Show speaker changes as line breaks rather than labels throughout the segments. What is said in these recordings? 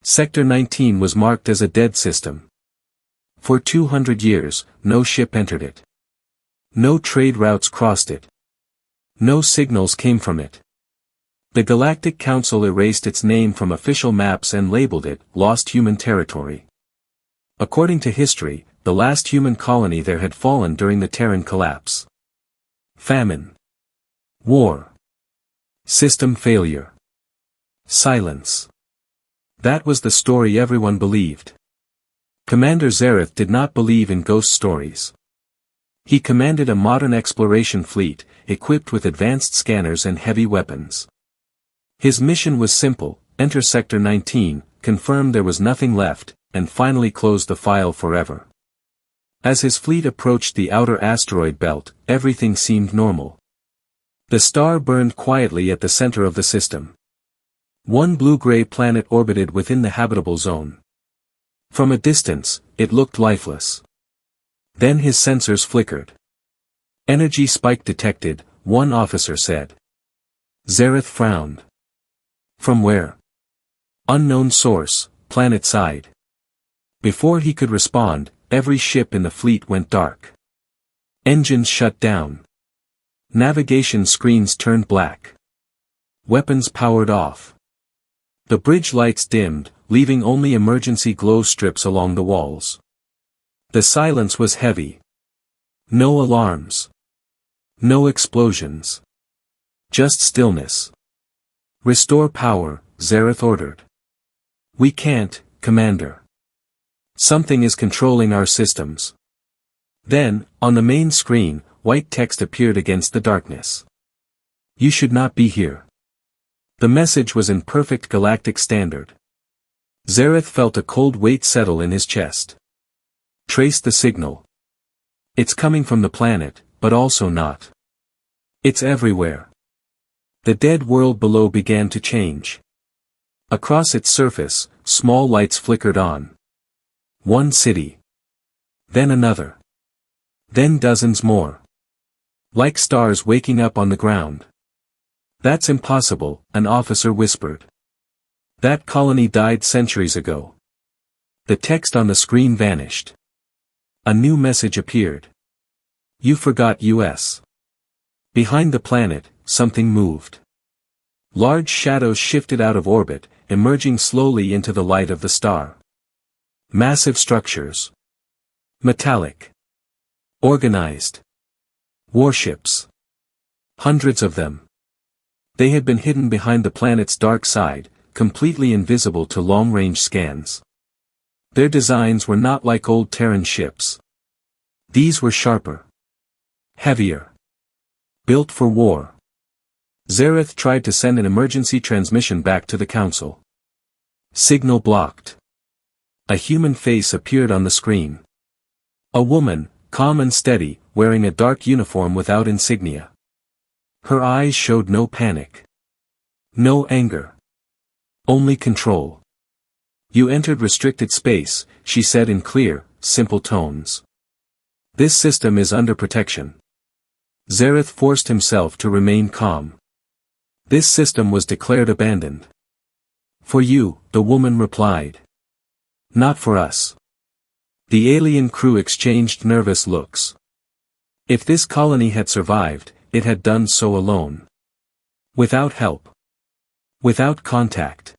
Sector 19 was marked as a dead system. For 200 years, no ship entered it. No trade routes crossed it. No signals came from it. The Galactic Council erased its name from official maps and labeled it Lost Human Territory. According to history, the last human colony there had fallen during the Terran collapse. Famine. War. System failure. Silence. That was the story everyone believed. Commander Zareth did not believe in ghost stories. He commanded a modern exploration fleet, equipped with advanced scanners and heavy weapons. His mission was simple: enter Sector 19, confirm there was nothing left, and finally close the file forever. As his fleet approached the outer asteroid belt, everything seemed normal. The star burned quietly at the center of the system. One blue-gray planet orbited within the habitable zone. From a distance, it looked lifeless. Then his sensors flickered. Energy spike detected, one officer said. Zareth frowned. From where? Unknown source, planet side. Before he could respond, every ship in the fleet went dark. Engines shut down. Navigation screens turned black. Weapons powered off. The bridge lights dimmed, leaving only emergency glow strips along the walls. The silence was heavy. No alarms. No explosions. Just stillness. Restore power, Zareth ordered. We can't, Commander. Something is controlling our systems. Then, on the main screen, white text appeared against the darkness. You should not be here. The message was in perfect galactic standard. Zareth felt a cold weight settle in his chest. Trace the signal. It's coming from the planet, but also not. It's everywhere. The dead world below began to change. Across its surface, small lights flickered on. One city. Then another. Then dozens more. Like stars waking up on the ground. That's impossible, an officer whispered. That colony died centuries ago. The text on the screen vanished. A new message appeared. You forgot US. Behind the planet, something moved. Large shadows shifted out of orbit, emerging slowly into the light of the star. Massive structures. Metallic. Organized. Warships. Hundreds of them. They had been hidden behind the planet's dark side, completely invisible to long-range scans. Their designs were not like old Terran ships. These were sharper. Heavier. Built for war. Zareth tried to send an emergency transmission back to the Council. Signal blocked. A human face appeared on the screen. A woman, calm and steady, wearing a dark uniform without insignia. Her eyes showed no panic. No anger. Only control. You entered restricted space, she said in clear, simple tones. This system is under protection. Zareth forced himself to remain calm. This system was declared abandoned. For you, the woman replied. Not for us. The alien crew exchanged nervous looks. If this colony had survived, it had done so alone. Without help. Without contact.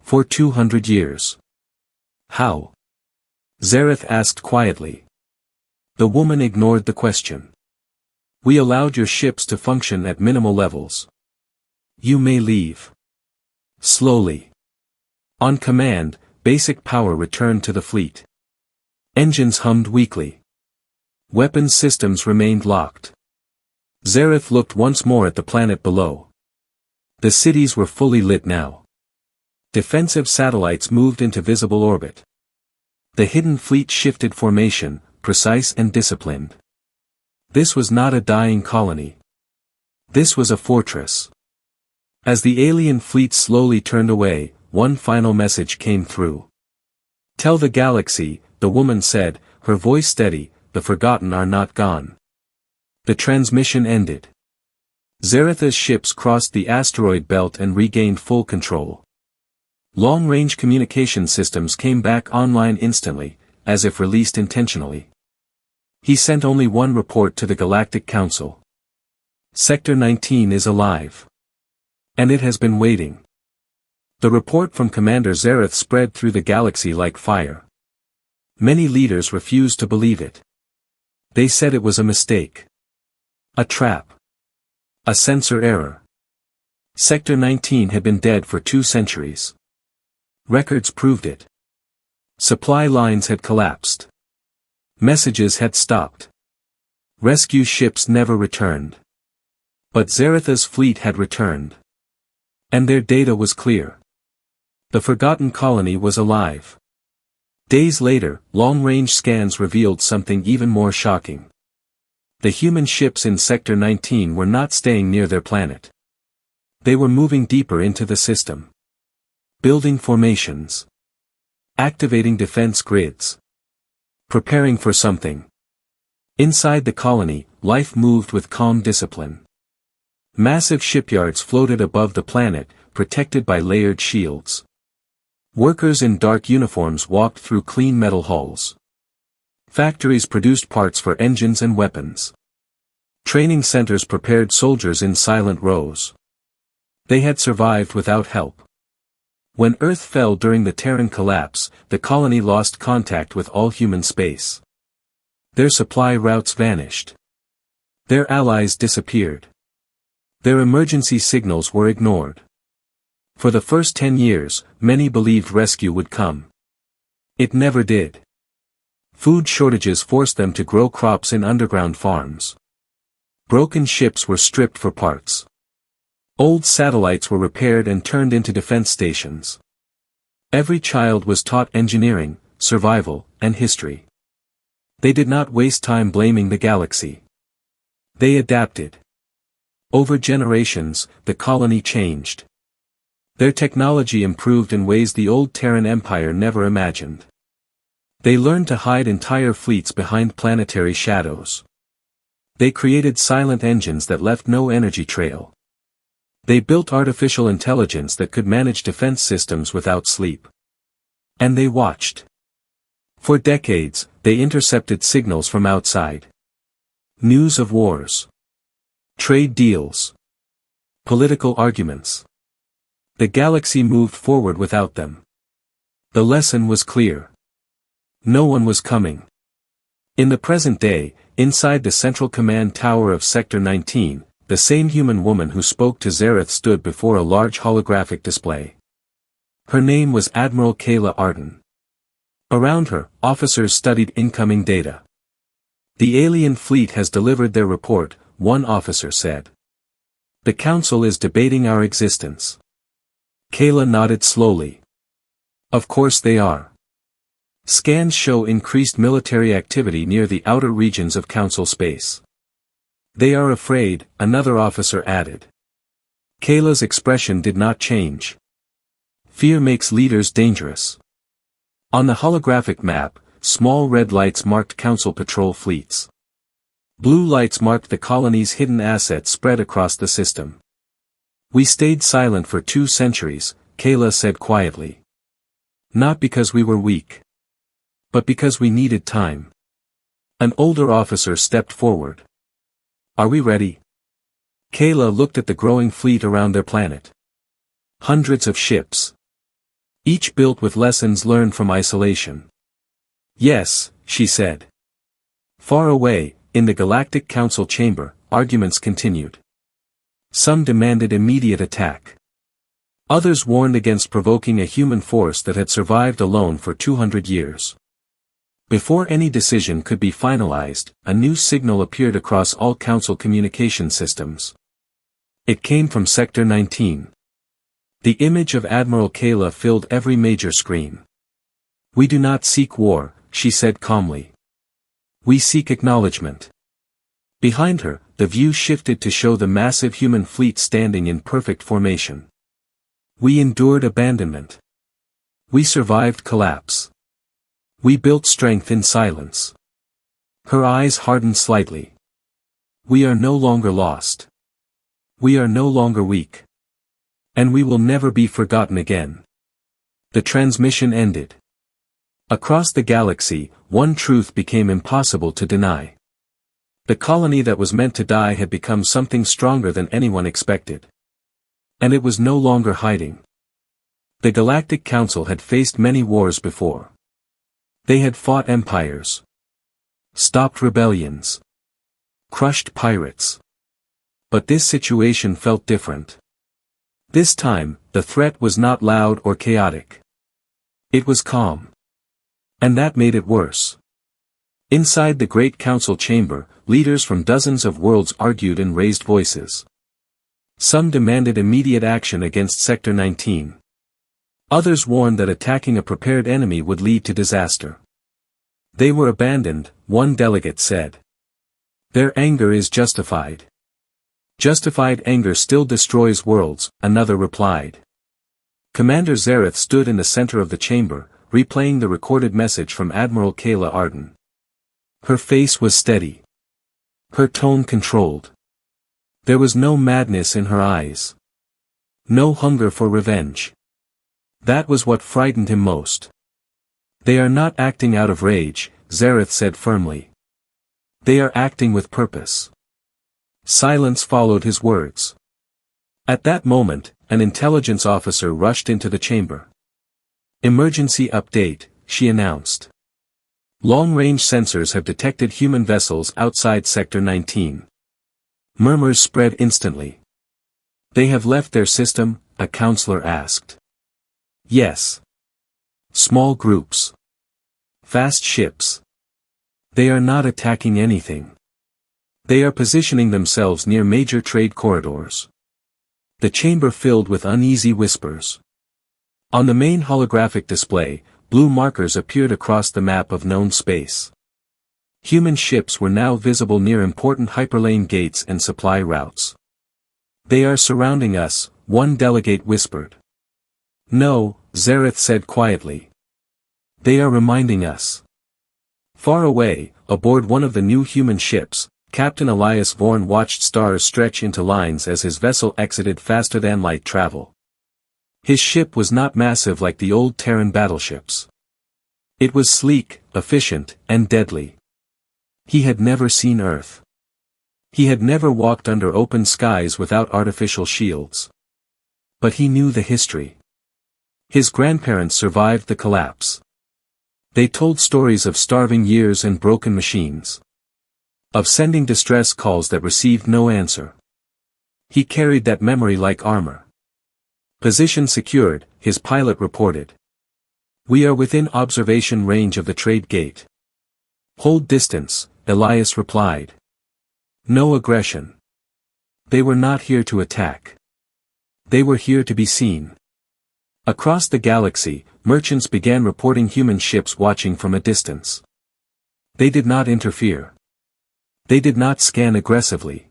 For 200 years. How? Zareth asked quietly. The woman ignored the question. We allowed your ships to function at minimal levels. You may leave. Slowly. On command, basic power returned to the fleet. Engines hummed weakly. Weapons systems remained locked. Zareth looked once more at the planet below. The cities were fully lit now. Defensive satellites moved into visible orbit. The hidden fleet shifted formation, precise and disciplined. This was not a dying colony. This was a fortress. As the alien fleet slowly turned away, one final message came through. Tell the galaxy, the woman said, her voice steady, the forgotten are not gone. The transmission ended. Zareth's ships crossed the asteroid belt and regained full control. Long-range communication systems came back online instantly, as if released intentionally. He sent only one report to the Galactic Council. Sector 19 is alive. And it has been waiting. The report from Commander Zareth spread through the galaxy like fire. Many leaders refused to believe it. They said it was a mistake. A trap. A sensor error. Sector 19 had been dead for 2 centuries. Records proved it. Supply lines had collapsed. Messages had stopped. Rescue ships never returned. But Zaretha's fleet had returned. And their data was clear. The forgotten colony was alive. Days later, long-range scans revealed something even more shocking. The human ships in Sector 19 were not staying near their planet. They were moving deeper into the system. Building formations. Activating defense grids. Preparing for something. Inside the colony, life moved with calm discipline. Massive shipyards floated above the planet, protected by layered shields. Workers in dark uniforms walked through clean metal halls. Factories produced parts for engines and weapons. Training centers prepared soldiers in silent rows. They had survived without help. When Earth fell during the Terran collapse, the colony lost contact with all human space. Their supply routes vanished. Their allies disappeared. Their emergency signals were ignored. For the first 10 years, many believed rescue would come. It never did. Food shortages forced them to grow crops in underground farms. Broken ships were stripped for parts. Old satellites were repaired and turned into defense stations. Every child was taught engineering, survival, and history. They did not waste time blaming the galaxy. They adapted. Over generations, the colony changed. Their technology improved in ways the old Terran Empire never imagined. They learned to hide entire fleets behind planetary shadows. They created silent engines that left no energy trail. They built artificial intelligence that could manage defense systems without sleep. And they watched. For decades, they intercepted signals from outside. News of wars. Trade deals. Political arguments. The galaxy moved forward without them. The lesson was clear. No one was coming. In the present day, inside the central command tower of Sector 19, the same human woman who spoke to Zareth stood before a large holographic display. Her name was Admiral Kayla Arden. Around her, officers studied incoming data. The alien fleet has delivered their report, one officer said. The Council is debating our existence. Kayla nodded slowly. Of course they are. Scans show increased military activity near the outer regions of Council space. They are afraid, another officer added. Kayla's expression did not change. Fear makes leaders dangerous. On the holographic map, small red lights marked Council patrol fleets. Blue lights marked the colony's hidden assets spread across the system. We stayed silent for 2 centuries, Kayla said quietly. Not because we were weak. But because we needed time. An older officer stepped forward. Are we ready? Kayla looked at the growing fleet around their planet. Hundreds of ships. Each built with lessons learned from isolation. Yes, she said. Far away, in the Galactic Council chamber, arguments continued. Some demanded immediate attack. Others warned against provoking a human force that had survived alone for 200 years. Before any decision could be finalized, a new signal appeared across all Council communication systems. It came from Sector 19. The image of Admiral Kayla filled every major screen. We do not seek war, she said calmly. We seek acknowledgement. Behind her, the view shifted to show the massive human fleet standing in perfect formation. We endured abandonment. We survived collapse. We built strength in silence. Her eyes hardened slightly. We are no longer lost. We are no longer weak. And we will never be forgotten again. The transmission ended. Across the galaxy, one truth became impossible to deny. The colony that was meant to die had become something stronger than anyone expected. And it was no longer hiding. The Galactic Council had faced many wars before. They had fought empires, stopped rebellions, crushed pirates. But this situation felt different. This time, the threat was not loud or chaotic. It was calm. And that made it worse. Inside the Great Council chamber, leaders from dozens of worlds argued and raised voices. Some demanded immediate action against Sector 19. Others warned that attacking a prepared enemy would lead to disaster. They were abandoned, one delegate said. Their anger is justified. Justified anger still destroys worlds, another replied. Commander Zareth stood in the center of the chamber, replaying the recorded message from Admiral Kayla Arden. Her face was steady. Her tone controlled. There was no madness in her eyes. No hunger for revenge. That was what frightened him most. They are not acting out of rage, Zareth said firmly. They are acting with purpose. Silence followed his words. At that moment, an intelligence officer rushed into the chamber. Emergency update, she announced. Long-range sensors have detected human vessels outside Sector 19. Murmurs spread instantly. They have left their system, a counselor asked. Yes. Small groups. Fast ships. They are not attacking anything. They are positioning themselves near major trade corridors. The chamber filled with uneasy whispers. On the main holographic display, blue markers appeared across the map of known space. Human ships were now visible near important hyperlane gates and supply routes. They are surrounding us, one delegate whispered. No, Zareth said quietly. They are reminding us. Far away, aboard one of the new human ships, Captain Elias Vorn watched stars stretch into lines as his vessel exited faster than light travel. His ship was not massive like the old Terran battleships. It was sleek, efficient, and deadly. He had never seen Earth. He had never walked under open skies without artificial shields. But he knew the history. His grandparents survived the collapse. They told stories of starving years and broken machines. Of sending distress calls that received no answer. He carried that memory like armor. Position secured, his pilot reported. We are within observation range of the trade gate. Hold distance, Elias replied. No aggression. They were not here to attack. They were here to be seen. Across the galaxy, merchants began reporting human ships watching from a distance. They did not interfere. They did not scan aggressively.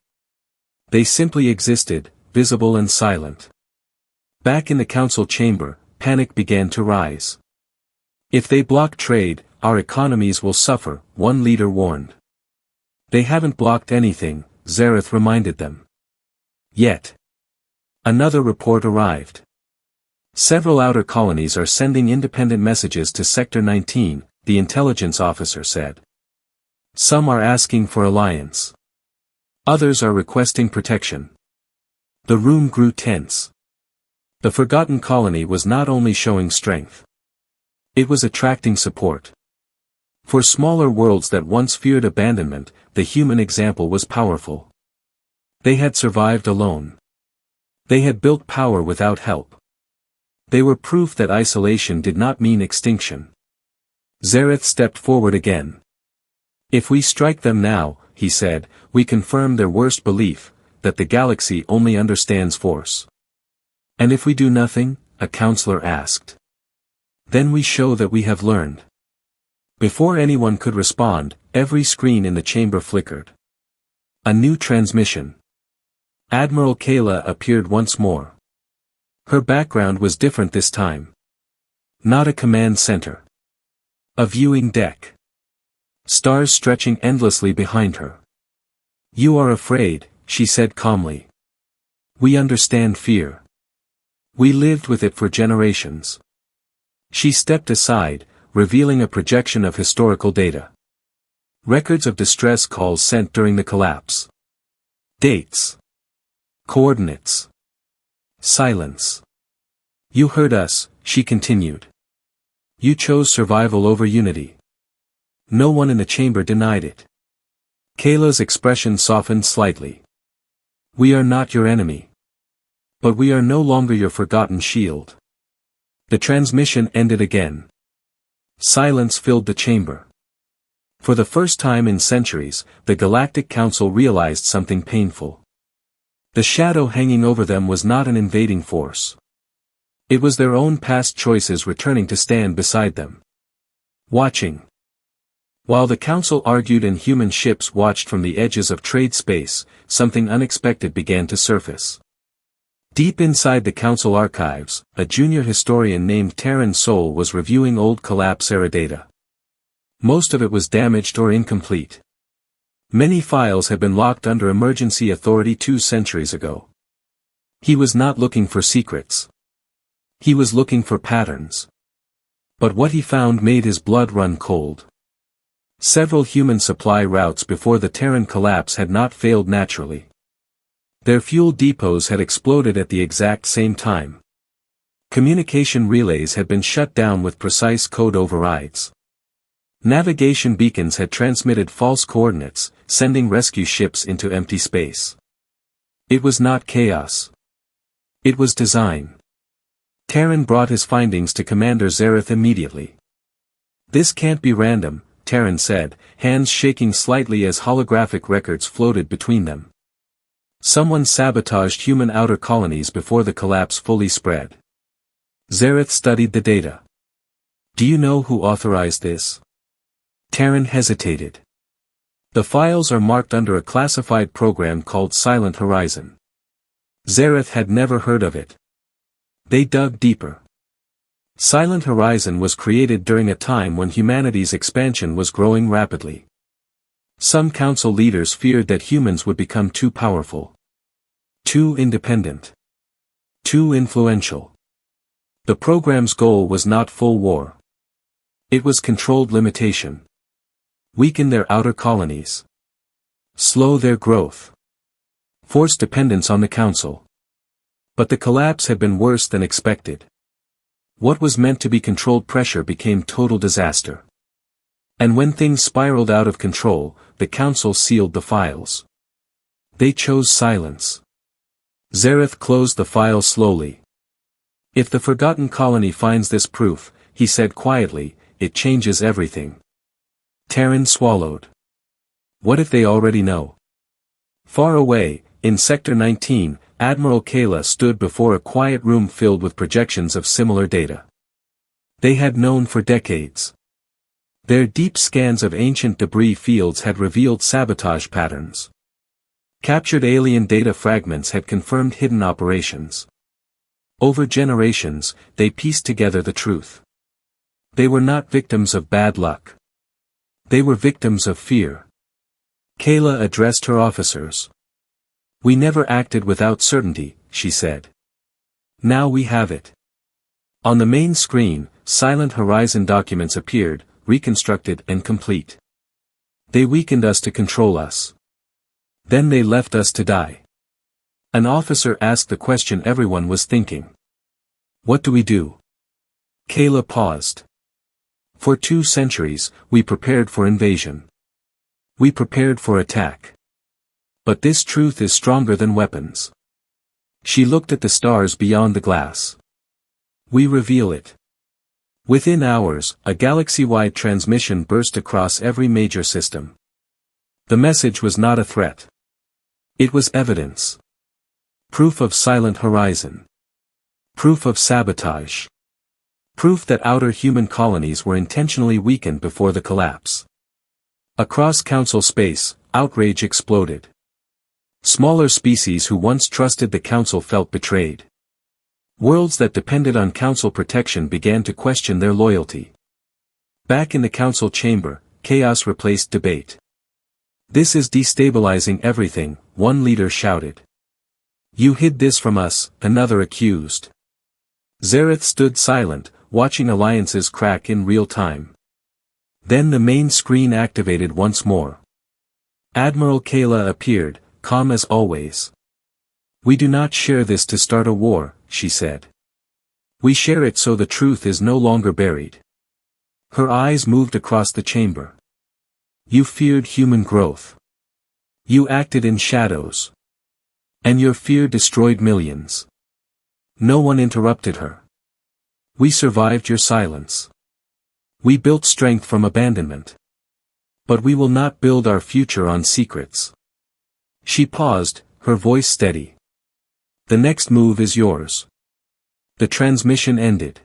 They simply existed, visible and silent. Back in the council chamber, panic began to rise. If they block trade, our economies will suffer, one leader warned. They haven't blocked anything, Zareth reminded them. Yet. Another report arrived. Several outer colonies are sending independent messages to Sector 19, the intelligence officer said. Some are asking for alliance. Others are requesting protection. The room grew tense. The forgotten colony was not only showing strength. It was attracting support. For smaller worlds that once feared abandonment, the human example was powerful. They had survived alone. They had built power without help. They were proof that isolation did not mean extinction. Zareth stepped forward again. If we strike them now, he said, we confirm their worst belief, that the galaxy only understands force. And if we do nothing, a counselor asked. Then we show that we have learned. Before anyone could respond, every screen in the chamber flickered. A new transmission. Admiral Kayla appeared once more. Her background was different this time. Not a command center. A viewing deck. Stars stretching endlessly behind her. You are afraid, she said calmly. We understand fear. We lived with it for generations. She stepped aside, revealing a projection of historical data. Records of distress calls sent during the collapse. Dates. Coordinates. Silence. You heard us, she continued. You chose survival over unity. No one in the chamber denied it. Kayla's expression softened slightly. We are not your enemy. But we are no longer your forgotten shield. The transmission ended again. Silence filled the chamber. For the first time in centuries, the Galactic Council realized something painful. The shadow hanging over them was not an invading force. It was their own past choices returning to stand beside them. Watching. While the Council argued and human ships watched from the edges of trade space, something unexpected began to surface. Deep inside the Council archives, a junior historian named Terran Soul was reviewing old collapse-era data. Most of it was damaged or incomplete. Many files had been locked under emergency authority 2 centuries ago. He was not looking for secrets. He was looking for patterns. But what he found made his blood run cold. Several human supply routes before the Terran collapse had not failed naturally. Their fuel depots had exploded at the exact same time. Communication relays had been shut down with precise code overrides. Navigation beacons had transmitted false coordinates, sending rescue ships into empty space. It was not chaos. It was design. Terran brought his findings to Commander Zareth immediately. This can't be random, Terran said, hands shaking slightly as holographic records floated between them. Someone sabotaged human outer colonies before the collapse fully spread. Zareth studied the data. Do you know who authorized this? Terran hesitated. The files are marked under a classified program called Silent Horizon. Zareth had never heard of it. They dug deeper. Silent Horizon was created during a time when humanity's expansion was growing rapidly. Some council leaders feared that humans would become too powerful. Too independent. Too influential. The program's goal was not full war. It was controlled limitation. Weaken their outer colonies. Slow their growth. Force dependence on the council. But the collapse had been worse than expected. What was meant to be controlled pressure became total disaster. And when things spiraled out of control, the council sealed the files. They chose silence. Zareth closed the file slowly. If the forgotten colony finds this proof, he said quietly, it changes everything. Terran swallowed. What if they already know? Far away, in Sector 19, Admiral Kayla stood before a quiet room filled with projections of similar data. They had known for decades. Their deep scans of ancient debris fields had revealed sabotage patterns. Captured alien data fragments had confirmed hidden operations. Over generations, they pieced together the truth. They were not victims of bad luck. They were victims of fear. Kayla addressed her officers. We never acted without certainty, she said. Now we have it. On the main screen, Silent Horizon documents appeared, reconstructed and complete. They weakened us to control us. Then they left us to die. An officer asked the question everyone was thinking. What do we do? Kayla paused. For 2 centuries, we prepared for invasion. We prepared for attack. But this truth is stronger than weapons. She looked at the stars beyond the glass. We reveal it. Within hours, a galaxy-wide transmission burst across every major system. The message was not a threat. It was evidence. Proof of Silent Horizon. Proof of sabotage. Proof that outer human colonies were intentionally weakened before the collapse. Across Council space, outrage exploded. Smaller species who once trusted the Council felt betrayed. Worlds that depended on Council protection began to question their loyalty. Back in the Council chamber, chaos replaced debate. This is destabilizing everything, one leader shouted. You hid this from us, another accused. Zareth stood silent, watching alliances crack in real time. Then the main screen activated once more. Admiral Kayla appeared, calm as always. "We do not share this to start a war," she said. "We share it so the truth is no longer buried." Her eyes moved across the chamber. "You feared human growth. You acted in shadows. And your fear destroyed millions." No one interrupted her. "We survived your silence. We built strength from abandonment. But we will not build our future on secrets." She paused, her voice steady. "The next move is yours." The transmission ended.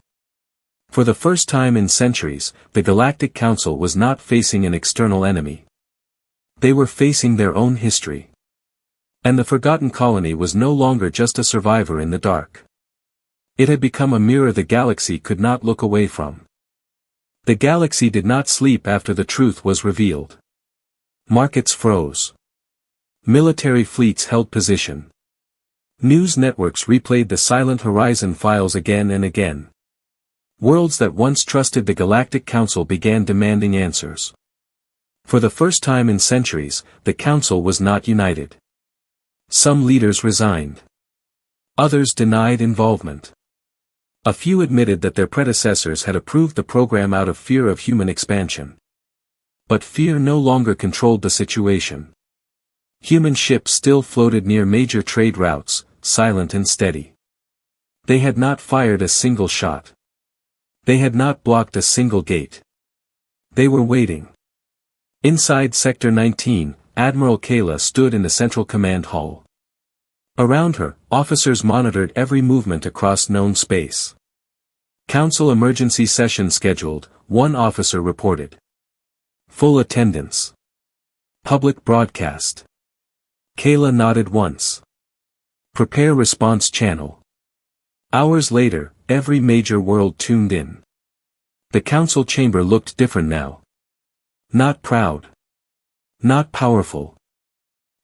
For the first time in centuries, the Galactic Council was not facing an external enemy. They were facing their own history. And the forgotten colony was no longer just a survivor in the dark. It had become a mirror the galaxy could not look away from. The galaxy did not sleep after the truth was revealed. Markets froze. Military fleets held position. News networks replayed the Silent Horizon files again and again. Worlds that once trusted the Galactic Council began demanding answers. For the first time in centuries, the Council was not united. Some leaders resigned. Others denied involvement. A few admitted that their predecessors had approved the program out of fear of human expansion. But fear no longer controlled the situation. Human ships still floated near major trade routes, silent and steady. They had not fired a single shot. They had not blocked a single gate. They were waiting. Inside Sector 19, Admiral Kayla stood in the Central Command Hall. Around her, officers monitored every movement across known space. "Council emergency session scheduled," one officer reported. "Full attendance. Public broadcast." Kayla nodded once. "Prepare response channel." Hours later, every major world tuned in. The council chamber looked different now. Not proud. Not powerful.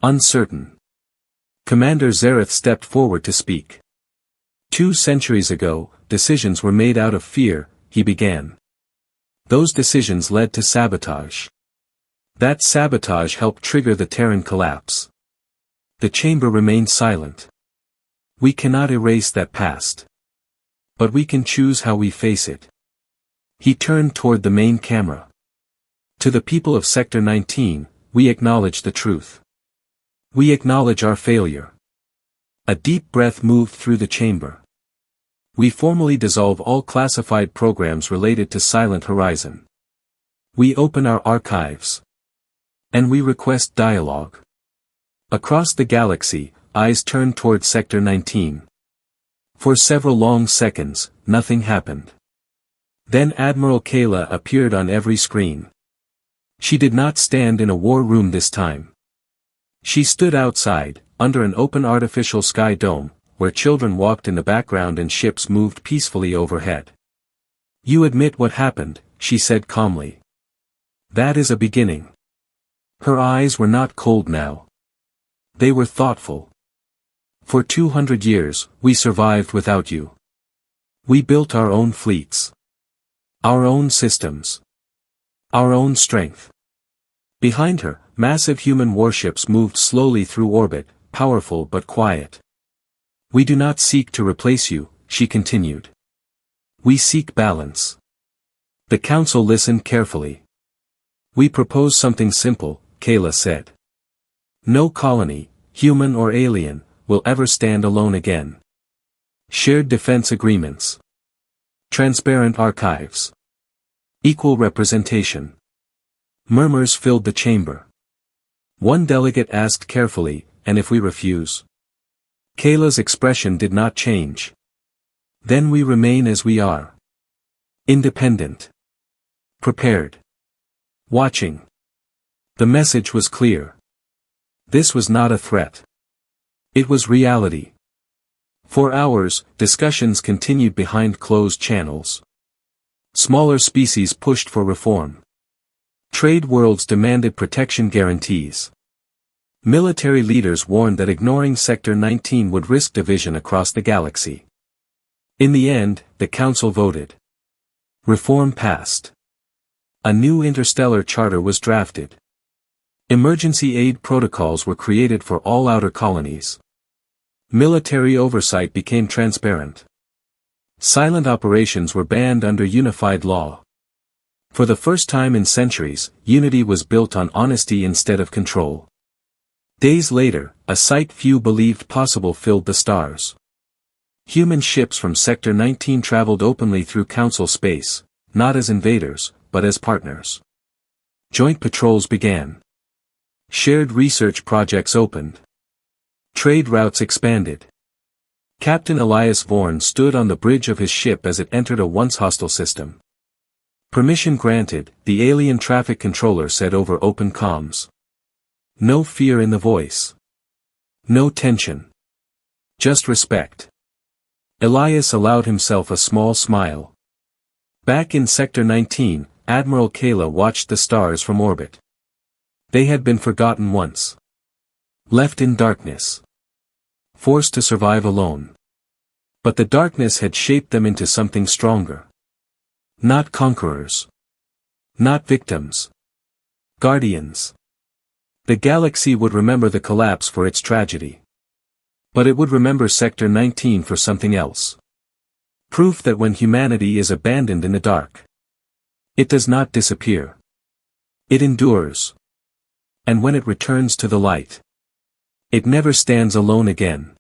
Uncertain. Commander Zareth stepped forward to speak. 2 centuries ago, decisions were made out of fear, he began. Those decisions led to sabotage. That sabotage helped trigger the Terran collapse. The chamber remained silent. We cannot erase that past. But we can choose how we face it. He turned toward the main camera. To the people of Sector 19, we acknowledge the truth. We acknowledge our failure. A deep breath moved through the chamber. We formally dissolve all classified programs related to Silent Horizon. We open our archives. And we request dialogue. Across the galaxy, eyes turned toward Sector 19. For several long seconds, nothing happened. Then Admiral Kayla appeared on every screen. She did not stand in a war room this time. She stood outside, under an open artificial sky dome, where children walked in the background and ships moved peacefully overhead. "You admit what happened," she said calmly. "That is a beginning." Her eyes were not cold now. They were thoughtful. "For 200 years, we survived without you. We built our own fleets. Our own systems. Our own strength." Behind her, massive human warships moved slowly through orbit, powerful but quiet. "We do not seek to replace you," she continued. "We seek balance." The council listened carefully. "We propose something simple," Kayla said. "No colony, human or alien, will ever stand alone again. Shared defense agreements. Transparent archives. Equal representation." Murmurs filled the chamber. One delegate asked carefully, "And if we refuse?" Kayla's expression did not change. "Then we remain as we are. Independent. Prepared. Watching." The message was clear. This was not a threat. It was reality. For hours, discussions continued behind closed channels. Smaller species pushed for reform. Trade worlds demanded protection guarantees. Military leaders warned that ignoring Sector 19 would risk division across the galaxy. In the end, the Council voted. Reform passed. A new interstellar charter was drafted. Emergency aid protocols were created for all outer colonies. Military oversight became transparent. Silent operations were banned under unified law. For the first time in centuries, unity was built on honesty instead of control. Days later, a sight few believed possible filled the stars. Human ships from Sector 19 traveled openly through Council space, not as invaders, but as partners. Joint patrols began. Shared research projects opened. Trade routes expanded. Captain Elias Vorn stood on the bridge of his ship as it entered a once hostile system. Permission granted, the alien traffic controller said over open comms. No fear in the voice. No tension. Just respect. Elias allowed himself a small smile. Back in Sector 19, Admiral Kayla watched the stars from orbit. They had been forgotten once. Left in darkness. Forced to survive alone. But the darkness had shaped them into something stronger. Not conquerors. Not victims. Guardians. The galaxy would remember the collapse for its tragedy. But it would remember Sector 19 for something else. Proof that when humanity is abandoned in the dark, it does not disappear. It endures. And when it returns to the light, it never stands alone again.